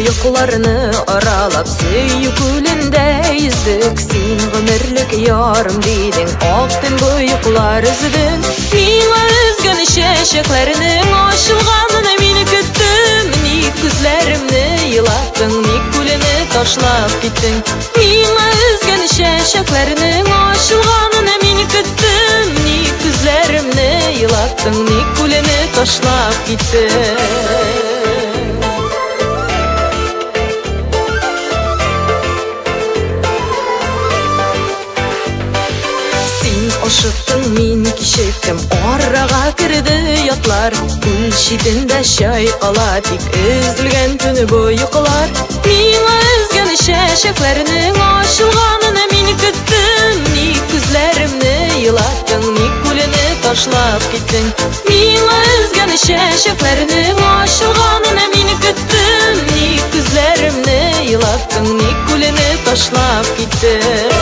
boyuqlarını aralap Söyükülünde yüzdük Sen gümürlük yarım dedin Altın boyuqlar üzüdün Mine üzgün şeşeklerinin Aşılganını meni küttüm Nik gözlerimni yılattın Nik gülünü taşlap gittin Mine üzgün şeşeklerinin Aşılganını meni küttüm Nik gözlerimni yılattın Nik gülünü taşlap gittin Oşuttun min kişiktim Orağa kirdi yatlar Gül şidinde şayqaladik Üzülgen tünü boyuqlar Mine üzgün şeşeklerinin Aşılganını meni küttüm Nik gözlerimni yılattın Nik gülünü taşlap gittin Mine üzgün şeşeklerinin Aşılganını meni küttüm Nik gözlerimni yılattın Nik gülünü taşlap gittin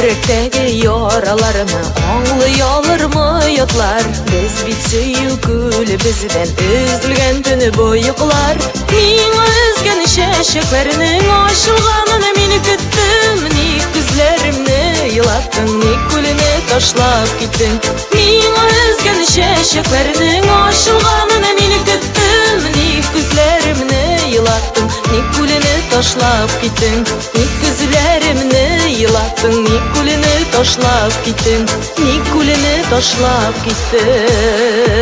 Yürekteki yaralarını anlayalır mı yatlar Biz bit söyükülü bizden üzülgen tünü boyuqlar Mine üzgün şeşeklerinin aşılganını meni küttüm Nik gözlerimni yılattın Nik gülünü taşlap gittin Mine üzgün şeşeklerinin aşılganını meni küttüm Nik gözlerimni yılattın Nik gülünü taşlap gittin Nik gözlerimni yılattın Nik gülünü taşlap gittin Nik gülünü taşlap gittin